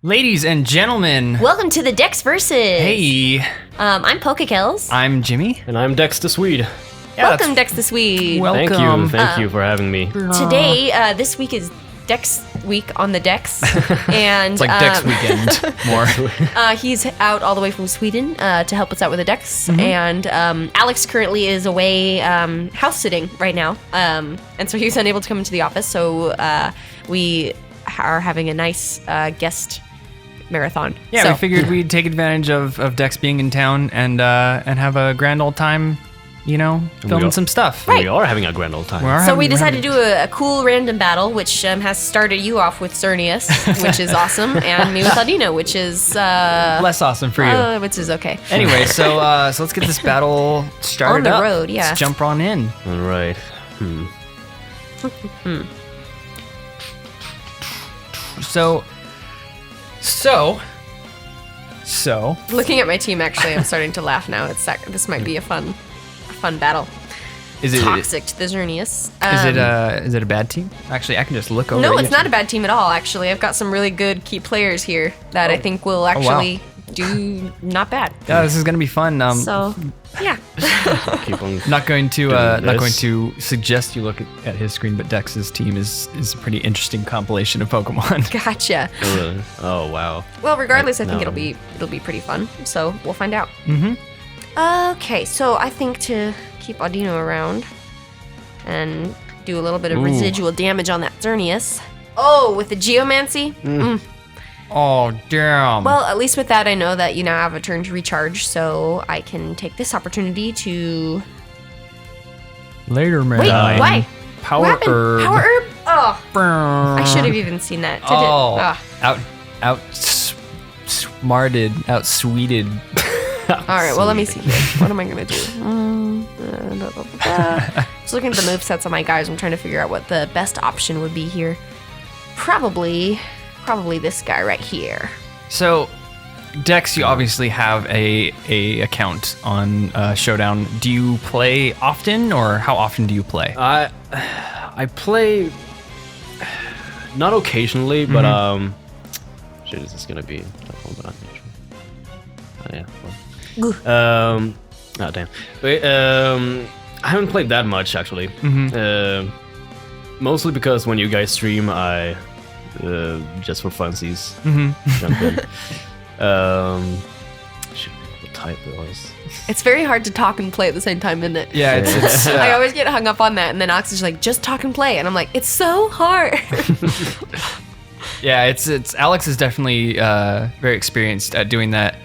Ladies and gentlemen, welcome to the Dex Versus. Hey, I'm PokeKellz. I'm Jimmy, and I'm Dex the Swede. Yeah, welcome, Dex the Swede. Welcome. Thank you for having me. Today, this week is Dex Week on the Dex, and it's like Dex Weekend more. He's out all the way from Sweden to help us out with the Dex, and Alex currently is away house sitting right now, and so he's unable to come into the office. So we are having a nice guest marathon. Yeah, so. we figured we'd take advantage of Dex being in town and have a grand old time, you know, filming some stuff. Right. We are having a grand old time. So we decided to do a cool random battle, which has started you off with Xerneas, which is awesome, and me with Audino, which is less awesome for you. Which is okay. Anyway, so let's get this battle started on the up. road. Yeah, Let's jump on in. All right. So. Looking at my team, actually, I'm starting to laugh now. This might be a fun battle. Is it toxic to the Xerneas? Is it a bad team? Actually, I can just look over. No, it's not a bad team at all. Actually, I've got some really good key players here that I think will actually do not bad. Yeah, this is gonna be fun. So, yeah. Keep on Not going to doing this. suggest you look at his screen, but Dex's team is a pretty interesting compilation of Pokemon. Gotcha. Oh, really? Oh, wow. Well, regardless, I think No. it'll be pretty fun. So we'll find out. Mm-hmm. Okay, so I think to keep Audino around and do a little bit of residual damage on that Xerneas. Oh, with the Geomancy? Oh damn. Well, at least with that, I know that you now have a turn to recharge, so I can take this opportunity to... Later, man. Wait, why? Power What happened? herb. Power herb? Oh, I should I have even seen that. Outsweeted. All right, well, let me see here. What am I going to do? Just looking at the movesets on my guys, I'm trying to figure out what the best option would be here. Probably this guy right here. So, Dex, you obviously have a account on Showdown. Do you play often, or how often do you play? I play not occasionally, but shit, is this gonna be? Oh yeah. Well. Oh damn. Wait, I haven't played that much actually. Mostly because when you guys stream, I just for funsies jump in. Shit, what type it was? It's very hard to talk and play at the same time, isn't it? Yeah, it's I always get hung up on that, and then Alex is like, just talk and play, and I'm like, it's so hard. yeah, it's Alex is definitely very experienced at doing that.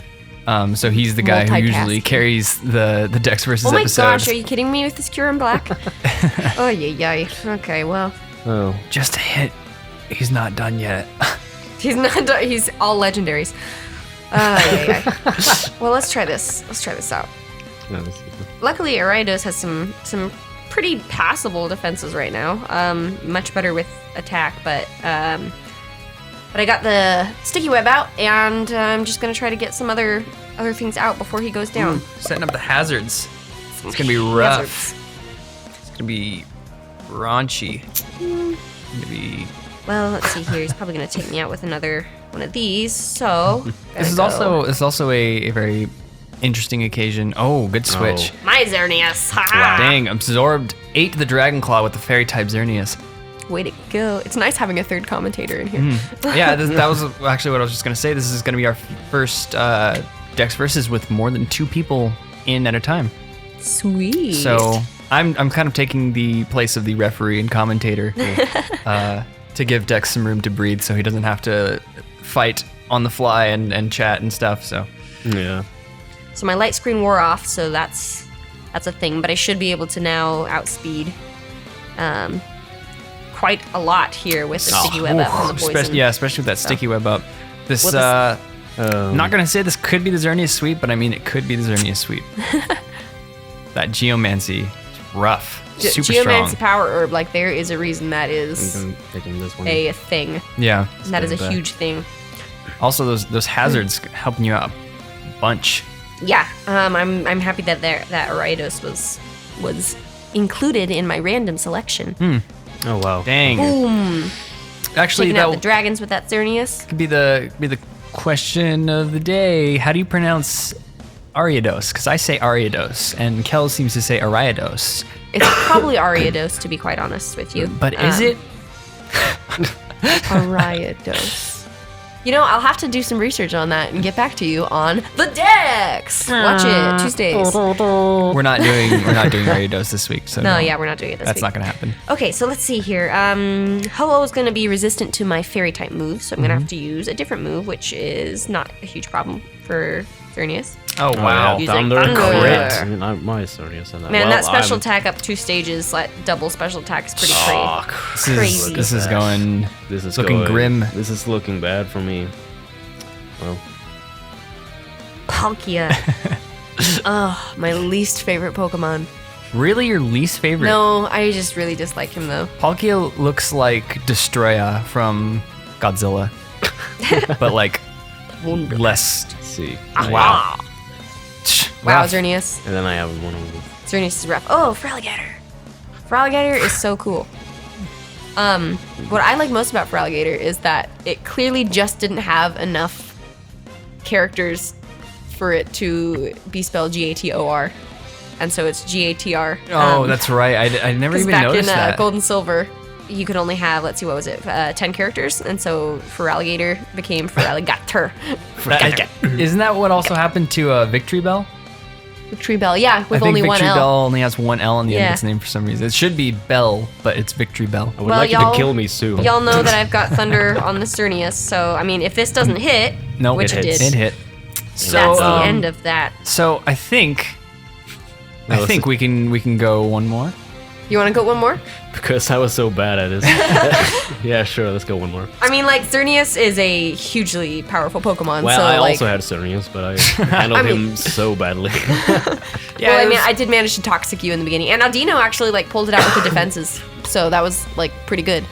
So he's the guy who usually Multitasking. carries the Dex versus Oh my episodes. gosh, are you kidding me with this Cure in Black? Oh, yeah. Okay, well, Oh, Just a hint, he's not done yet. he's not done. He's all legendaries. Yeah. Well, let's try this. Let's try this out. no, this is Luckily, Aridos has some pretty passable defenses right now. Much better with attack, but I got the sticky web out, and I'm just gonna try to get some other things out before he goes down. Setting up the hazards. It's gonna be rough. Hazards. It's gonna be raunchy. It's gonna be. Well, let's see here. He's probably gonna take me out with another one of these. So This is also a very interesting occasion. Oh, good switch. my Xerneas. Ha! Dang, absorbed 8 to the Dragon Claw with the Fairy type Xerneas. Way to go! It's nice having a third commentator in here. Yeah, that was actually what I was just gonna say. This is gonna be our first Dex versus with more than 2 people in at a time. Sweet. So I'm kind of taking the place of the referee and commentator to give Dex some room to breathe, so he doesn't have to fight on the fly and chat and stuff. So yeah. So my light screen wore off, so that's a thing. But I should be able to now outspeed quite a lot here with the sticky web up and the poison. Especially with that sticky web up. This Well, not gonna say this could be the Xerneas sweep, but I mean it could be the Xerneas sweep. That Geomancy, it's rough. Super Geomancy strong. power herb, like there is a reason that is I'm taking this one. a thing. Yeah. And that is a back. huge thing. Also, those hazards helping you out a bunch. Yeah, I'm happy that that Aridos was included in my random selection. Oh wow. Dang. Boom. Actually, Taking out that the dragons with that Xerneas. could be the Question of the day: how do you pronounce Ariados? Because I say Ariados, and Kellz seems to say Ariados. It's probably Ariados, to be quite honest with you. But is it? Ariados. You know, I'll have to do some research on that and get back to you on the Dex. Watch it Tuesdays. We're not doing Ariados this week, so No, yeah, we're not doing it this that's week. not gonna happen. Okay, so let's see here. Ho-Oh is going to be resistant to my fairy type move, so I'm going to have to use a different move, which is not a huge problem for Xerneas. Oh wow! Using Thunder. Thunder. Crit. I mean, my Xerneas and that. Man, Well, that special I'm- attack up 2 stages, like double special attack is pretty Oh, crazy. This is going. This is looking going- grim. This is looking bad for me. Well, Palkia. Ugh, my least favorite Pokemon. Really, your least favorite? No, I just really dislike him though. Palkia looks like Destroya from Godzilla, but like less. let's see. Wow. Wow, Rough. Xerneas. And then I have one of them. Xerneas is rough. Oh, Feraligatr. Feraligatr is so cool. What I like most about Feraligatr is that it clearly just didn't have enough characters for it to be spelled Gator, and so it's Gatr. Oh, that's right. I never 'cause even back noticed in that. Gold and Silver, you could only have, let's see, what was it, 10 characters, and so Feraligatr became Feraligatr. Isn't that what also happened to Victory Bell? Victory Bell, yeah, I with think only one Victory L. Bell only has one L in the end Yeah. of its name for some reason. It should be Bell, but it's Victory Bell. I would Well, like you y'all- to kill me soon. Y'all know that I've got Thunder on the Xerneas, so I mean, if this doesn't hit, No, which it hits. did, It hit. So, that's the um, end of that. So I think No, we can go one more. You want to go one more? Because I was so bad at it. Yeah, sure. Let's go one more. I mean, like, Xerneas is a hugely powerful Pokemon, Well, so I like, also had Xerneas, but I handled I mean- him so badly. Yeah, well, I it mean, was- I did manage to Toxic you in the beginning, and Aldino actually like pulled it out with the defenses, so that was like pretty good.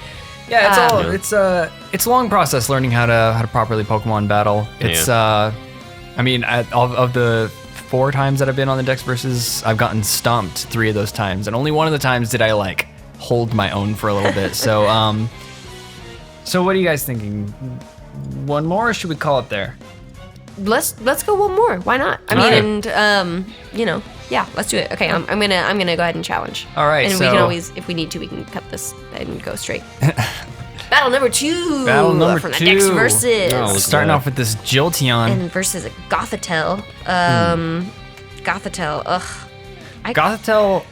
Yeah, Um, it's a long process learning how to properly Pokemon battle. It's I mean, of the 4 times that I've been on the Dex versus, I've gotten stomped 3 of those times, and only one of the times did I like hold my own for a little bit. So so what are you guys thinking? One more, or should we call it there? Let's go one more. Why not? I mean, Alright. and you know, yeah, let's do it. Okay, I'm gonna go ahead and challenge. All right, and we so- can always, if we need to, we can cut this and go straight. Battle number 2. Battle number from the 2. Dex versus. No, let's Starting go. off with this Jolteon. And versus a Gothitelle. Gothitelle. Ugh. Gothitelle,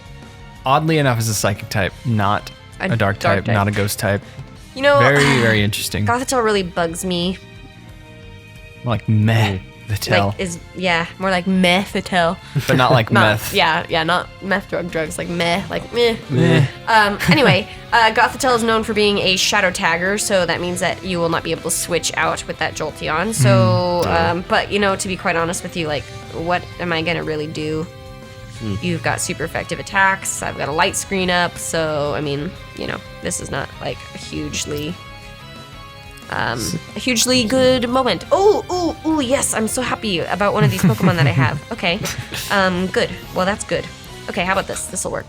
oddly enough, is a psychic type, not a dark type, not a ghost type. You know, Very, very interesting. Gothitelle really bugs me. Like meh, the tell, Like more like meth-itelle. but not like Not, meth. Yeah, not meth drugs, like meh, like meh. Meh. Anyway, Gothitelle is known for being a shadow tagger, so that means that you will not be able to switch out with that Jolteon. So, but you know, to be quite honest with you, like, what am I gonna really do? You've got super effective attacks. I've got a light screen up, so I mean, you know, this is not like a hugely good moment. Oh, yes, I'm so happy about one of these Pokemon that I have. Okay, good. Well, that's good. Okay, how about this? This'll work.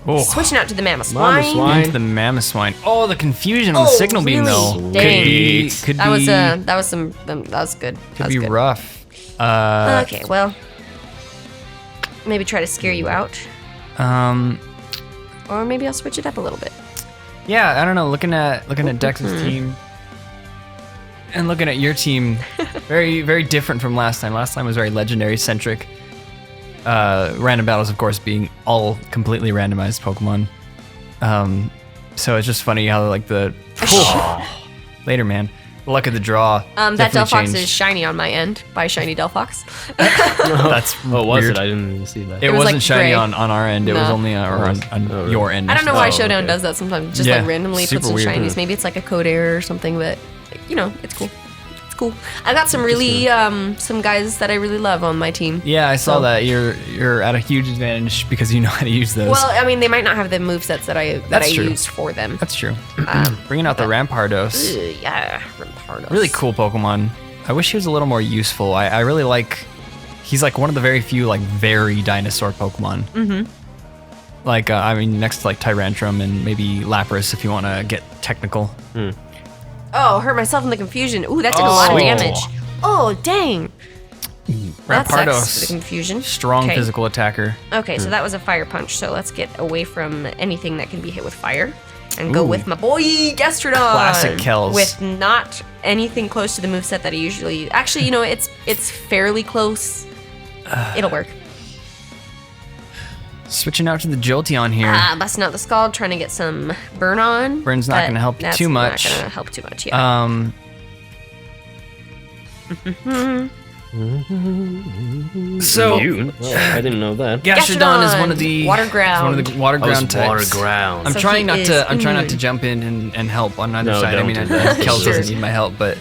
Oh, Switching out to the Mamoswine. Mamoswine. into the Mamoswine. Oh, the confusion on the Oh, signal beam really? though. Dang. Could That was be that was good. could That was be good. rough. Okay, well, maybe try to scare you out, or maybe I'll switch it up a little bit. Yeah, I don't know. Looking at Dex's team and looking at your team, very, very different from last time. Last time was very legendary centric. Random battles, of course, being all completely randomized Pokemon. So it's just funny how like the later, man. The luck of the draw. That definitely Delphox changed. is shiny on my end by Shiny Delphox. That's Oh, was weird. it? I didn't even see that. It was, wasn't like, shiny gray. on our end. It was No. only on Oh, really? your end. I don't know why Oh, Showdown okay. does that sometimes. Just Yeah, like randomly puts super in weird. shinies. Maybe it's like a code error or something, but you know, it's cool. It's cool. I got some really some guys that I really love on my team. Yeah, I saw So- that. You're at a huge advantage because you know how to use those. Well, I mean, they might not have the movesets that I That's true. used for them. That's true. Bringing out the Rampardos. Ugh, yeah, Rampardos. Really cool Pokemon. I wish he was a little more useful. I really like. He's like one of the very few like very dinosaur Pokemon. Mm-hmm. Like I mean, next to like Tyrantrum and maybe Lapras if you want to get technical. Oh, hurt myself in the confusion. Ooh, that took a lot of damage. Oh, dang. That Rapardos, sucks for the confusion. strong Okay. physical attacker. Okay, so that was a fire punch. So let's get away from anything that can be hit with fire and go with my boy Gastrodon. Classic Kellz. With not anything close to the moveset that I usually. Actually, you know, it's fairly close. It'll work. Switching out to the Jolteon here. Busting out the Scald, trying to get some burn on. Burn's not but gonna help that's too much. Not gonna help too much. Yeah. So Immune? Well, I didn't know that. Gastrodon is one of the Water ground. One of the water Oh, ground it's water types. ground. I'm So trying he not is to. I'm trying not immune. to jump in and help on either No, side. I don't mean, do that. Kellz Sure. doesn't need my help, but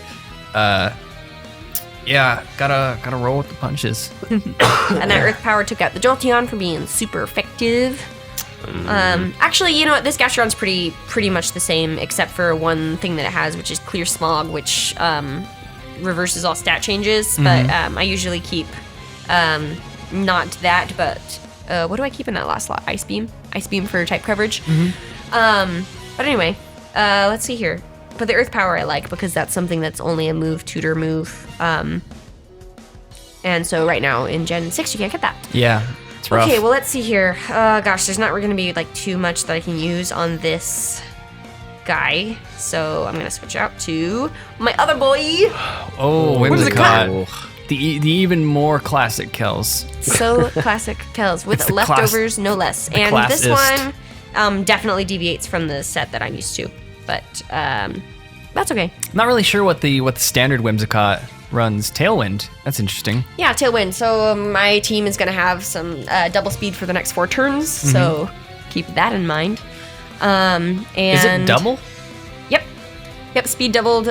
yeah, gotta roll with the punches. And that Earth Power took out the Jolteon for being super effective. Actually, you know what? This Gastrodon's pretty much the same, except for one thing that it has, which is Clear Smog, which reverses all stat changes. But I usually keep not that, but what do I keep in that last slot? Ice Beam. Ice Beam for type coverage. But anyway, let's see here. But the Earth Power I like because that's something that's only a tutor move. And so right now in Gen 6 you can't get that. Yeah, it's rough. Okay, well let's see here. Gosh, there's not going to be like too much that I can use on this guy. So I'm going to switch out to my other boy. Oh, Whimsicott. Whimsicott. The even more classic Kellz. So classic Kellz with It's the leftovers, no less. And this classist. one definitely deviates from the set that I'm used to. But that's okay. Not really sure what the standard Whimsicott runs. Tailwind. That's interesting. Yeah, Tailwind. So my team is going to have some double speed for the next 4 turns. So keep that in mind. And Is it double? Yep, speed doubled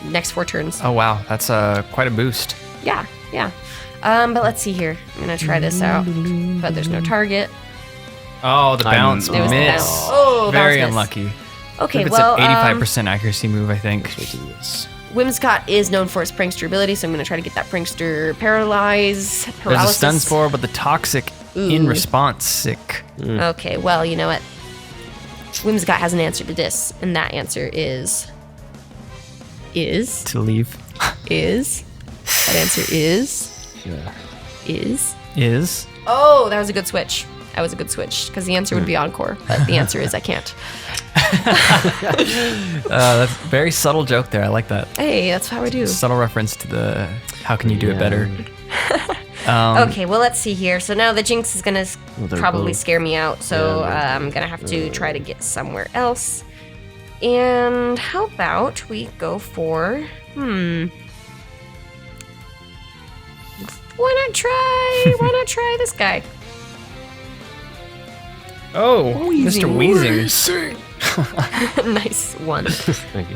next 4 turns. Oh wow, that's quite a boost. Yeah. But let's see here. I'm going to try this out. But there's no target. Oh, the bounce It was the miss. bounce. Oh, Very bounce miss. unlucky. Okay, It's well, an 85% accuracy move, I think. Whimsicott is known for its prankster ability, so I'm going to try to get that prankster paralysis. There's a stun spore, but the toxic in response sick. Okay, well, you know what? Whimsicott has an answer to this, and that answer is. To leave. That answer is. Is. Oh, that was a good switch. That was a good switch, because the answer would be Encore, but the answer is I can't. That's a very subtle joke there. I like that. Hey, that's how I do. Subtle reference to the how can you do it better. Okay, well, let's see here. So now the Jinx is going to they're probably both- scare me out, so I'm going to have to try to get somewhere else. And how about we go for... Why not try this guy? Oh, Mr. Wheezing. Nice one. Thank you.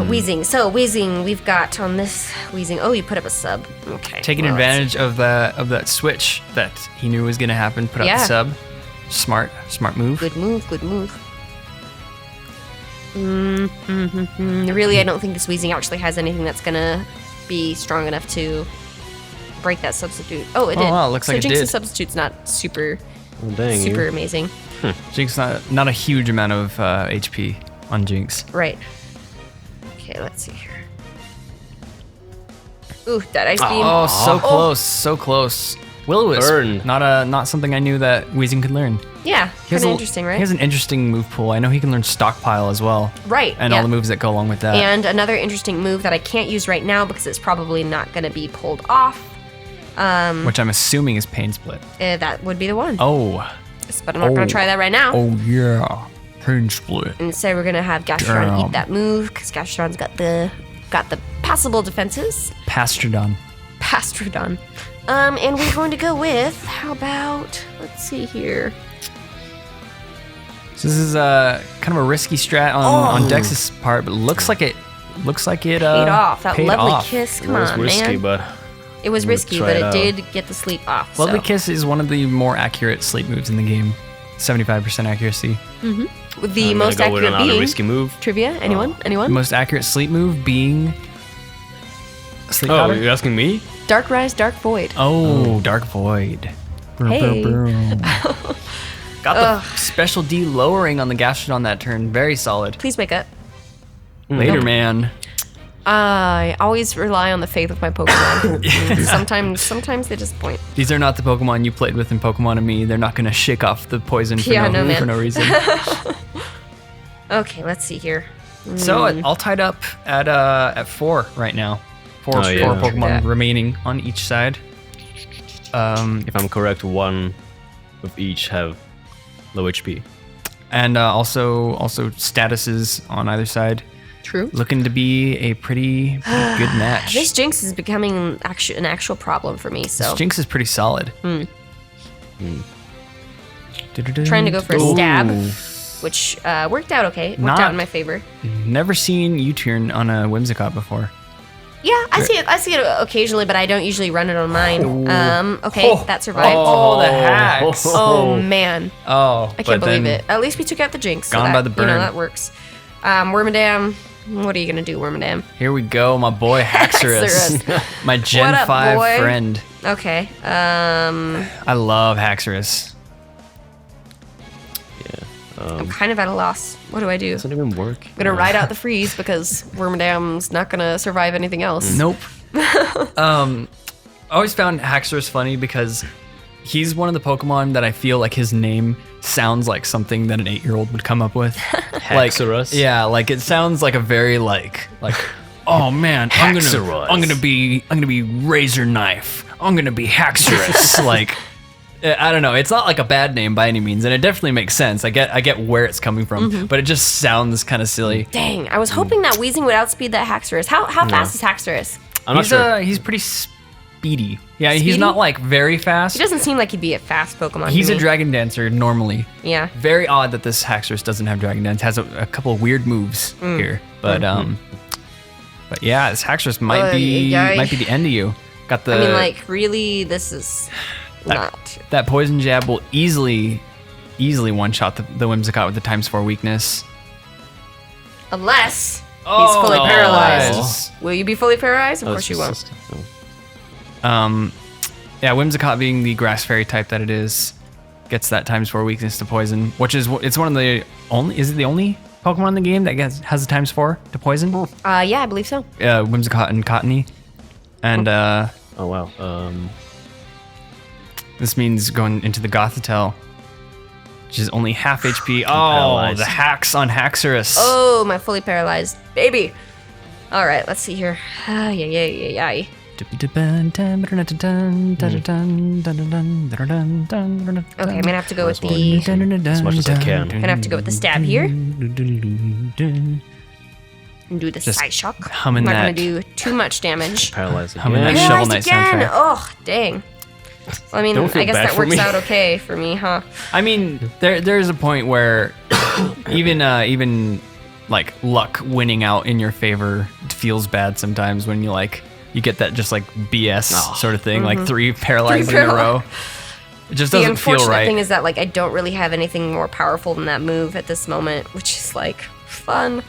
Wheezing. So, Wheezing, we've got on this Wheezing... Oh, you put up a sub. Okay. Taking well, advantage of that switch that he knew was going to happen. Put up Yeah. the sub. Smart move. Good move. Really, I don't think this Wheezing actually has anything that's gonna be strong enough to break that substitute. Oh, it did. Oh, wow, looks so like it Jinx's did. substitute's not super Oh, dang super you. amazing. Jinx, not a huge amount of HP on Jinx. Right. Okay, let's see here. Ooh, that ice beam. Oh, so close. Will-O-Wisp. Burn. Not something I knew that Wheezing could learn. Yeah, He has kind of a- interesting, right? He has an interesting move pool. I know he can learn Stockpile as well. Right, And yeah. all the moves that go along with that. And another interesting move that I can't use right now because it's probably not going to be pulled off. Which I'm assuming is Pain Split. That would be the one. Oh. But I'm not going to try that right now. Oh, yeah. Pain Split. Instead, we're gonna have Gastrodon Damn. eat that move because Gastrodon's got the passable defenses. Pastrodon. Pastrodon. And we're going to go with how about let's see here. So this is kind of a risky strat on Dex's part, but looks like it Paid off. That paid lovely off. kiss. Come It was on, risky, man. but It was I'm gonna risky, try but it it out. did get the sleep off. Lovely so. Kiss is one of the more accurate sleep moves in the game. 75% accuracy. With the I'm most gonna go with accurate another being risky move. trivia. Anyone? The Anyone? most accurate sleep move being sleep Oh, powder? you're asking me? Dark Rise, Dark Void. Oh, Dark Void. Hey. Got the special D lowering on the Gastrodon that turn. Very solid. Please wake up. Later, man. I always rely on the faith of my Pokemon. Sometimes they disappoint. These are not the Pokemon you played with in Pokemon and Me. They're not going to shake off the poison for, Yeah, no, for man. no reason. Okay, let's see here. So all tied up at 4 right now. Four Pokemon Yeah. remaining on each side. If I'm correct, one of each have low HP. And also statuses on either side. True. Looking to be a pretty good match. This Jinx is becoming an actual problem for me. So This Jinx is pretty solid. trying to go for a stab, Ooh. which worked out okay. Worked Not- out in my favor. Never seen U-turn on a Whimsicott before. Yeah, I see it occasionally, but I don't usually run it on mine. Okay, Oh. that survived. Oh, the hacks. Oh, man, Oh, I can't believe it. At least we took out the Jinx. Gone so by that, the burn. that works. Wormadam, what are you gonna do, Wormadam? Here we go, my boy Haxorus. My Gen What up, 5 boy? friend. Okay. I love Haxorus. I'm kind of at a loss. What do I do? Doesn't even work. I'm gonna ride out the freeze because Wormadam's not gonna survive anything else. Nope. I always found Haxorus funny because he's one of the Pokemon that I feel like his name sounds like something that an 8-year-old would come up with. Haxorus? Yeah, like it sounds like a very like oh man, I'm Haxorus. gonna be Razor Knife. I'm gonna be Haxorus. Like I don't know. It's not like a bad name by any means, and it definitely makes sense. I get where it's coming from, but it just sounds kind of silly. Dang, I was hoping that Weezing would outspeed that Haxorus. How fast is Haxorus? I'm not sure. He's pretty speedy. Yeah, Speedy? he's not like very fast. He doesn't seem like he'd be a fast Pokemon. He's to a me. Dragon Dancer normally. Yeah. Very odd that this Haxorus doesn't have Dragon Dance. Has a couple of weird moves here, but yeah, this Haxorus might be the end of you. Got the. I mean, like, really, this is not. That poison jab will easily one-shot the Whimsicott with the ×4 weakness. Unless he's Oh, fully no. paralyzed. Will you be fully paralyzed? Of Oh, course you won't. Yeah, Whimsicott being the Grass Fairy type that it is, gets that ×4 weakness to poison, which is it's one of the only. Is it the only Pokemon in the game that has the ×4 to poison? Yeah, I believe so. Whimsicott and Cottony, and Oh wow. this means going into the Gothitelle, which is only half HP. Oh, paralyzed. the hacks on Haxorus. Oh, my fully paralyzed baby. All right, let's see here. Yeah. Okay, I'm gonna have to go with the. As much as I can. Gonna have to go with the stab here. And do the Just Psy Shock. humming I'm not that. gonna do too much damage. Paralyzed Humming again. that Shovel Paralyzed Knight again. soundtrack. Oh, dang. I mean, Don't feel I guess bad that for works me. out okay for me, huh? I mean, there's a point where even like luck winning out in your favor feels bad sometimes when you get that just like BS sort of thing, like 3 paralyzed in a row. It just The doesn't feel unfortunate right. thing is that like I don't really have anything more powerful than that move at this moment, which is like fun.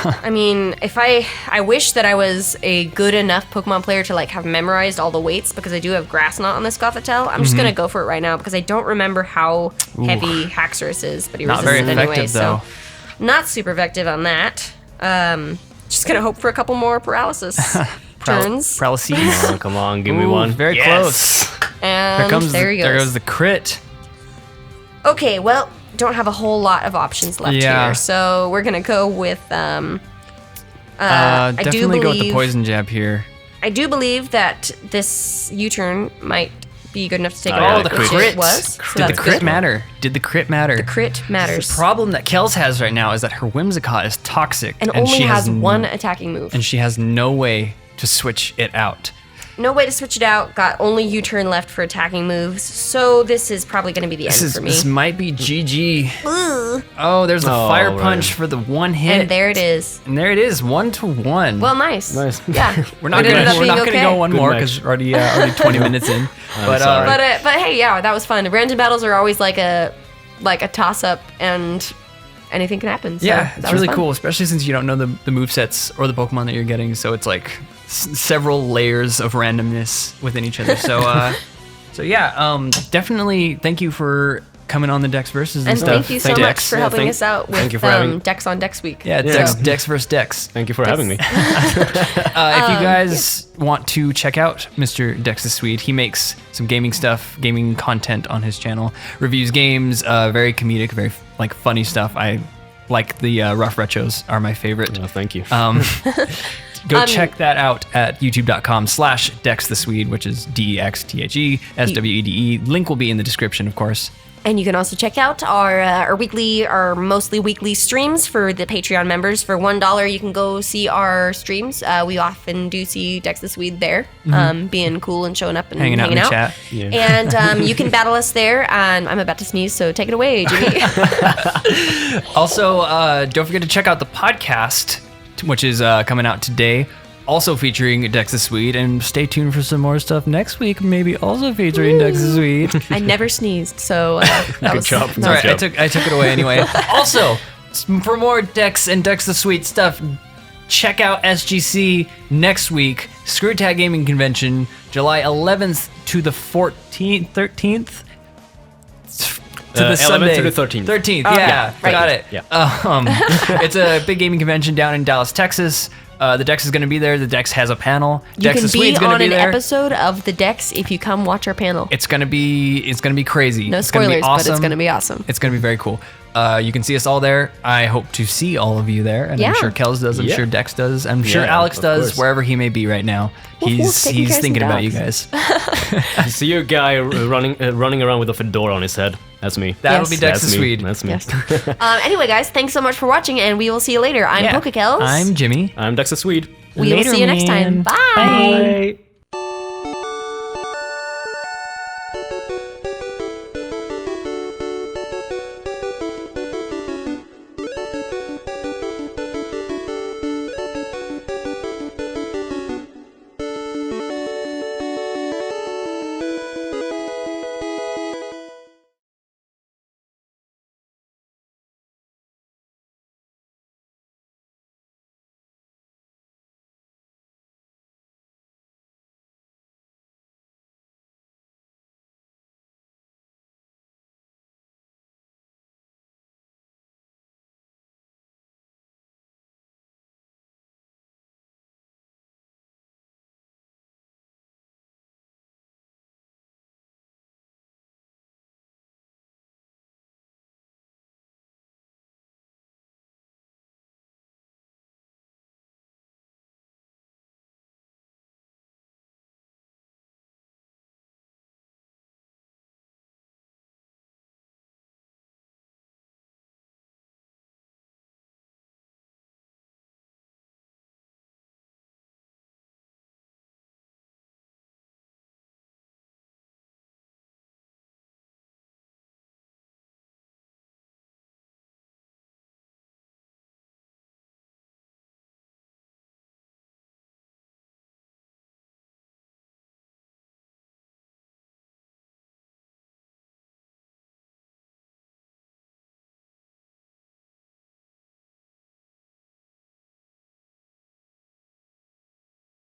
I mean, if I wish that I was a good enough Pokemon player to like have memorized all the weights, because I do have Grass Knot on this Gothitelle. I'm just gonna go for it right now because I don't remember how heavy Haxorus is, but he Not resists very it anyway. effective, though. So not super effective on that. Just gonna hope for a couple more paralysis turns. Paralyses. Come on, give me Ooh, one. very close. And there goes the crit. Okay, well, don't have a whole lot of options left Yeah. here, so we're gonna go with Definitely go with the poison jab here. I do believe that this U-turn might be good enough to take it Oh, out, the which crit. it was. So Did the that's crit good. matter? Did the crit matter? The crit matters. The problem that Kellz has right now is that her Whimsicott is toxic, and only she has n- one attacking move. and she has no way to switch it out. No way to switch it out. Got only U-turn left for attacking moves. So this is probably going to be the end for me. This might be GG. Ugh. Oh, there's a Oh, fire right. punch for the one hit. And there it is. And there it is, 1-1. Well, nice. Nice. Yeah. we're not It ended gonna up being okay. go one Good more match. because already 20 minutes in. But sorry. But hey, yeah, that was fun. Random battles are always like a toss-up, and anything can happen. So yeah, that it's was really fun. cool, especially since you don't know the movesets or the Pokemon that you're getting. So it's like several layers of randomness within each other. So, so yeah, definitely thank you for coming on the Dex versus and And stuff. thank you so much for helping thank- us out thank you with for having- Dex on Dex Week. Yeah, Dex versus Dex. Thank you for having me. If you guys want to check out Mr. Dex the Swede, he makes some gaming stuff, gaming content on his channel. Reviews games, very comedic, very like funny stuff. I like the rough retros are my favorite. Oh, thank you. Go check that out at youtube.com/Dex the Swede, which is DEXTHESWEDE. Link will be in the description, of course. And you can also check out our mostly weekly streams for the Patreon members. For $1, you can go see our streams. We often do see Dex the Swede there, being cool and showing up and Hanging out in the chat. Yeah. And you can battle us there. And I'm about to sneeze, so take it away, Jimmy. Also, don't forget to check out the podcast, which is coming out today, also featuring Dex the Swede, and stay tuned for some more stuff next week, maybe also featuring Dex the Swede. I never sneezed, so that was job. It's all right, I took it away anyway. Also, for more Dex and Dex the Swede stuff, check out SGC next week, Screw Tag Gaming Convention, July 11th to the 13th. To the 11th Sunday. to the 13th. 13th, Oh, yeah, yeah, right. got it. Yeah. It's a big gaming convention down in Dallas, Texas. The Dex is going to be there. The Dex has a panel. You Dex can the be Swede's going to on be an there. episode of the Dex if you come watch our panel. It's going to be crazy. No It's gonna be spoilers, but it's awesome. going to be awesome. It's going to be very cool. You can see us all there. I hope to see all of you there, and I'm Yeah. sure Kellz does. I'm Yeah. sure Dex does. I'm sure Yeah, Alex of does. course. Wherever he may be right now, Woof, woof, he's taking care of thinking some about you dogs. guys. I see a guy running around with a fedora on his head. That's me. That'll Yes. be Dex the That's me. Swede. That's me. Yes. Anyway, guys, thanks so much for watching, and we will see you later. I'm Yeah. PokeKellz. I'm Jimmy. I'm Dex the Swede. We will see you next time. Bye. Bye.